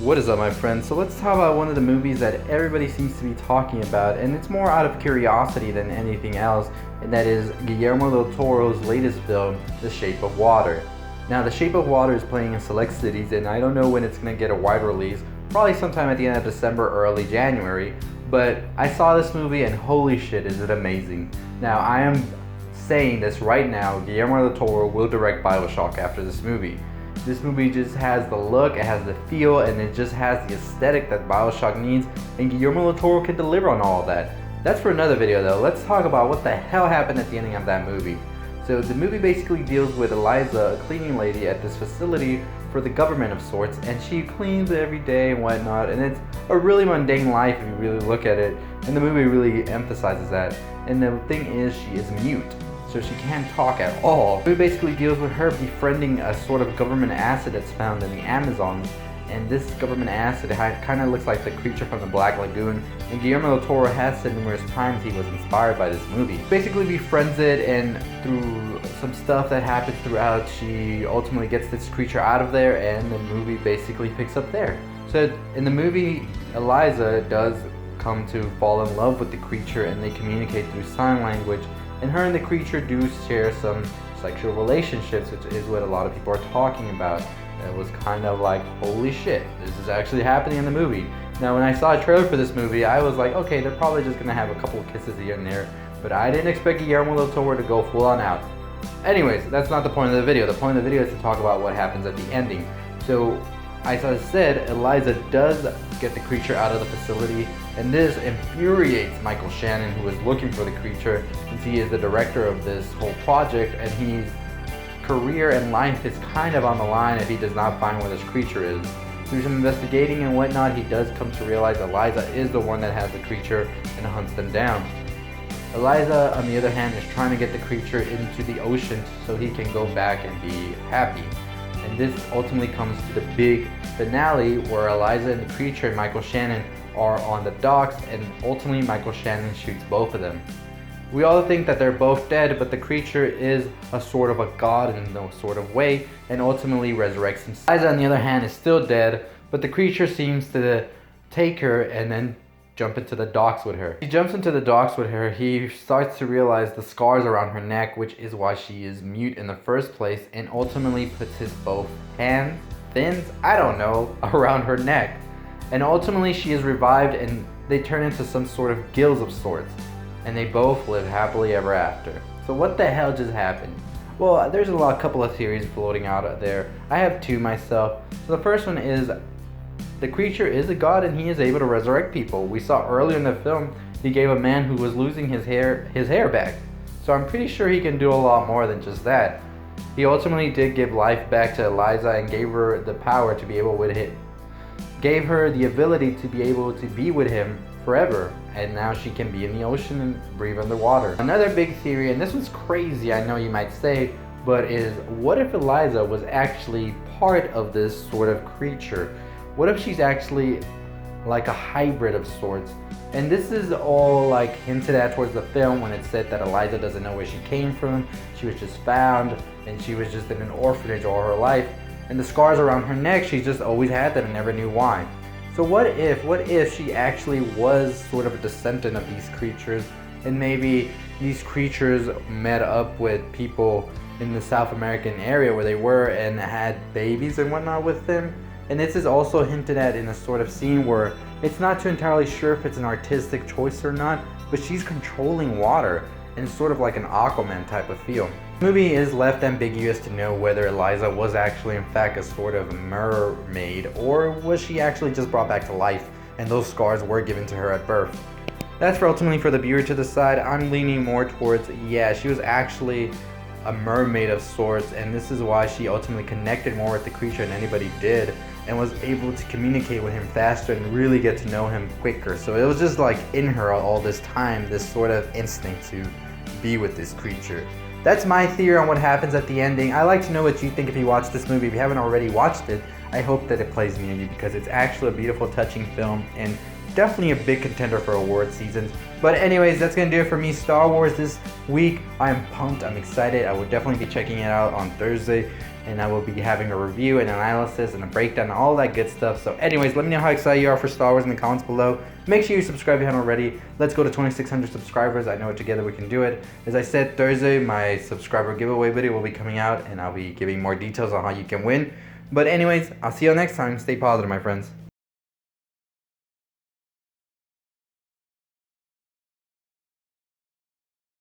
What is up, my friends? So let's talk about one of the movies that everybody seems to be talking about, and it's more out of curiosity than anything else, and that is Guillermo del Toro's latest film, The Shape of Water. Now, The Shape of Water is playing in select cities, and I don't know when it's going to get a wide release, probably sometime at the end of December or early January, but I saw this movie and holy shit, is it amazing. Now, I am saying this right now, Guillermo del Toro will direct BioShock after this movie. This movie just has the look, it has the feel, and it just has the aesthetic that BioShock needs, and Guillermo del Toro can deliver on all of that. That's for another video though. Let's talk about what the hell happened at the ending of that movie. So the movie basically deals with Eliza, a cleaning lady at this facility for the government of sorts, and she cleans every day and whatnot, and it's a really mundane life if you really look at it, and the movie really emphasizes that. And the thing is, she is mute, so she can't talk at all. It basically deals with her befriending a sort of government acid that's found in the Amazon, and this government acid kind of looks like the creature from the Black Lagoon, and Guillermo del Toro has said numerous times he was inspired by this movie. Basically befriends it, and through some stuff that happens throughout, she ultimately gets this creature out of there, and the movie basically picks up there. So in the movie, Eliza does come to fall in love with the creature, and they communicate through sign language, and her and the creature do share some sexual relationships, which is what a lot of people are talking about. It was kind of like, holy shit, this is actually happening in the movie. Now, when I saw a trailer for this movie, I was like, okay, they're probably just gonna have a couple of kisses here and there, but I didn't expect Guillermo del Toro to go full on out. Anyways, that's not the point of the video. The point of the video is to talk about what happens at the ending. So, as I said, Eliza does get the creature out of the facility, and this infuriates Michael Shannon, who is looking for the creature, since he is the director of this whole project, and his career and life is kind of on the line if he does not find where this creature is. Through some investigating and whatnot, he does come to realize Eliza is the one that has the creature and hunts them down. Eliza, on the other hand, is trying to get the creature into the ocean so he can go back and be happy. And this ultimately comes to the big finale where Eliza and the creature and Michael Shannon are on the docks, and ultimately Michael Shannon shoots both of them. We all think that they're both dead, but the creature is a sort of a god in no sort of way, and ultimately resurrects him. Eliza, on the other hand, is still dead, but the creature seems to take her and then jump into the docks with her. He jumps into the docks with her, he starts to realize the scars around her neck, which is why she is mute in the first place, and ultimately puts his both hands, fins, I don't know, around her neck. And ultimately she is revived, and they turn into some sort of gills of sorts, and they both live happily ever after. So what the hell just happened? Well, there's a couple of theories floating out there. I have two myself. So the first one is the creature is a god and he is able to resurrect people. We saw earlier in the film he gave a man who was losing his hair back. So I'm pretty sure he can do a lot more than just that. He ultimately did give life back to Eliza and gave her the power to be able with it. Gave her the ability to be able to be with him forever, and now she can be in the ocean and breathe underwater. Another big theory, and this one's crazy, I know you might say, but is what if Eliza was actually part of this sort of creature? What if she's actually like a hybrid of sorts? And this is all like hinted at towards the film when it said that Eliza doesn't know where she came from, she was just found, and she was just in an orphanage all her life, and the scars around her neck, she's just always had them and never knew why. So what if she actually was sort of a descendant of these creatures, and maybe these creatures met up with people in the South American area where they were and had babies and whatnot with them? And this is also hinted at in a sort of scene where it's not too entirely sure if it's an artistic choice or not, but she's controlling water, and it's sort of like an Aquaman type of feel. The movie is left ambiguous to know whether Eliza was actually in fact a sort of mermaid, or was she actually just brought back to life and those scars were given to her at birth. That's ultimately for the viewer to decide. I'm leaning more towards, yeah, she was actually a mermaid of sorts, and this is why she ultimately connected more with the creature than anybody did, and was able to communicate with him faster and really get to know him quicker. So it was just like in her all this time, this sort of instinct to be with this creature. That's my theory on what happens at the ending. I like to know what you think if you watch this movie. If you haven't already watched it, I hope that it plays near you, because it's actually a beautiful, touching film, and definitely a big contender for award seasons. But anyways, that's gonna do it for me, Star Wars this week. I'm pumped, I'm excited. I will definitely be checking it out on Thursday. and I will be having a review and analysis and a breakdown, all that good stuff. So anyways, let me know how excited you are for Star Wars in the comments below. Make sure you subscribe if you haven't already. Let's go to 2,600 subscribers. I know together we can do it. As I said, Thursday my subscriber giveaway video will be coming out, and I'll be giving more details on how you can win. But anyways, I'll see you next time. Stay positive, my friends.